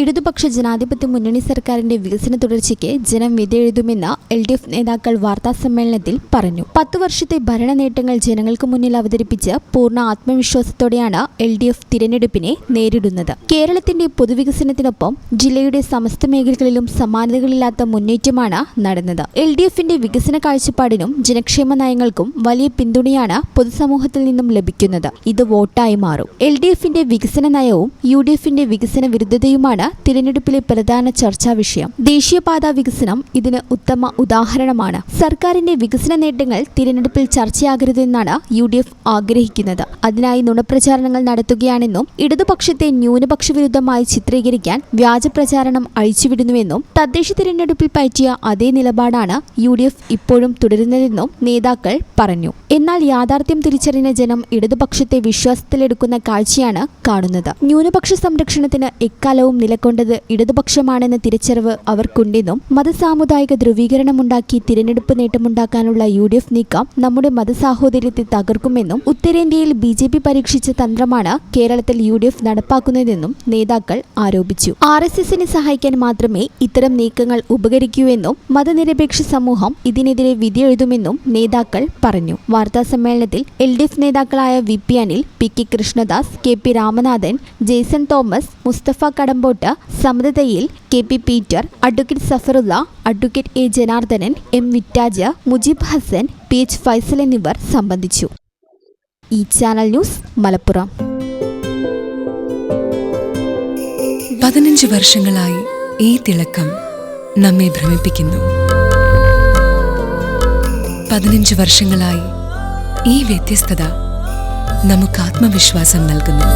ഇടതുപക്ഷ ജനാധിപത്യ മുന്നണി സർക്കാരിന്റെ വികസന തുടർച്ചയ്ക്ക് ജനം വിധിയെഴുതുമെന്ന് LDF നേതാക്കൾ വാർത്താസമ്മേളനത്തിൽ പറഞ്ഞു. 10 വർഷത്തെ ഭരണ നേട്ടങ്ങൾ ജനങ്ങൾക്ക് മുന്നിൽ അവതരിപ്പിച്ച് പൂർണ്ണ ആത്മവിശ്വാസത്തോടെയാണ് LDF തിരഞ്ഞെടുപ്പിനെ നേരിടുന്നത്. കേരളത്തിന്റെ പൊതുവികസനത്തിനൊപ്പം ജില്ലയുടെ സമസ്ത മേഖലകളിലും സമാനതകളില്ലാത്ത മുന്നേറ്റമാണ് നടന്നത്. LDFന്റെ വികസന കാഴ്ചപ്പാടിനും ജനക്ഷേമ നയങ്ങൾക്കും വലിയ പിന്തുണയാണ് പൊതുസമൂഹത്തിൽ നിന്നും ലഭിക്കുന്നത്. ഇത് വോട്ടായി മാറും. LDFന്റെ വികസന നയവും UDFന്റെ വികസന വിരുദ്ധതയുമാണ് തിരഞ്ഞെടുപ്പിലെ പ്രധാന ചർച്ചാ വിഷയം. ദേശീയപാതാ വികസനം ഇതിന് ഉത്തമ ഉദാഹരണമാണ്. സർക്കാരിന്റെ വികസന നേട്ടങ്ങൾ തിരഞ്ഞെടുപ്പിൽ ചർച്ചയാകരുതെന്നാണ് UDF ആഗ്രഹിക്കുന്നത്. അതിനായി നുണപ്രചാരണങ്ങൾ നടത്തുകയാണെന്നും ഇടതുപക്ഷത്തെ ന്യൂനപക്ഷ വിരുദ്ധമായി ചിത്രീകരിക്കാൻ വ്യാജപ്രചാരണം അഴിച്ചുവിടുന്നുവെന്നും തദ്ദേശ തിരഞ്ഞെടുപ്പിൽ പറ്റിയ അതേ നിലപാടാണ് UDF ഇപ്പോഴും തുടരുന്നതെന്നും നേതാക്കൾ പറഞ്ഞു. എന്നാൽ യാഥാർത്ഥ്യം തിരിച്ചറിഞ്ഞ ജനം ഇടതുപക്ഷത്തെ വിശ്വാസത്തിലെടുക്കുന്ന കാഴ്ചയാണ് കാണുന്നത്. ന്യൂനപക്ഷ സംരക്ഷണത്തിന് എക്കാലവും നിലകൊണ്ടത് ഇടതുപക്ഷമാണെന്ന തിരിച്ചറിവ് അവർക്കുണ്ടെന്നും മതസാമുദായിക ധ്രുവീകരണമുണ്ടാക്കി തിരഞ്ഞെടുപ്പ് നേട്ടമുണ്ടാക്കാനുള്ള UDF നീക്കം നമ്മുടെ മതസാഹോദര്യത്തെ തകർക്കുമെന്നും ഉത്തരേന്ത്യയിൽ BJP പരീക്ഷിച്ച തന്ത്രമാണ് കേരളത്തിൽ UDF നടപ്പാക്കുന്നതെന്നും നേതാക്കൾ ആരോപിച്ചു. RSSനെ സഹായിക്കാൻ മാത്രമേ ഇത്തരം നീക്കങ്ങൾ ഉപകരിക്കൂവെന്നും മതനിരപേക്ഷ സമൂഹം ഇതിനെതിരെ വിധിയെഴുതുമെന്നും നേതാക്കൾ പറഞ്ഞു. വാർത്താസമ്മേളനത്തിൽ LDF നേതാക്കളായ VP Anil, PK Krishnadas, KP Ramanathan, Jaison Thomas, Musthafa Kadampot, സമൃദ്ധയിൽ, KP Peter, advocate Zafarulla, advocate A Janardhanan, M വിറ്റാജ്, മുജീബ് ഹസൻ, PH ഫൈസൽ എന്നിവർ സംബന്ധിച്ചു. ഈ ചാനൽ ന്യൂസ്, മലപ്പുറം. 15 വർഷങ്ങളായി ഈ തിളക്കം നമ്മെ ഭ്രമിപ്പിക്കുന്നു. 15 വർഷങ്ങളായി ഈ വ്യത്യസ്തത നമുക്ക് ആത്മവിശ്വാസം നൽകുന്നു.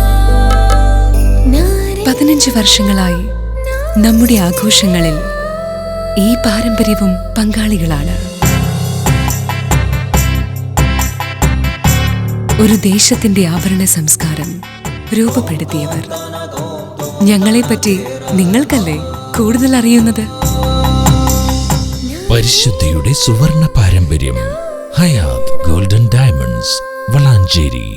15 വർഷങ്ങളായി നമ്മുടെ ആഘോഷങ്ങളിൽ ഈ പാരമ്പര്യവും പങ്കാളികളാണ്. ഒരു ദേശത്തിന്റെ ആഭരണ സംസ്കാരം രൂപപ്പെടുത്തിയവർ. ഞങ്ങളെപ്പറ്റി നിങ്ങൾക്കല്ലേ കൂടുതൽ അറിയുന്നത്? പരിശുദ്ധിയുടെ സുവർണ പാരമ്പര്യം. Hayath golden diamonds, Valanchery.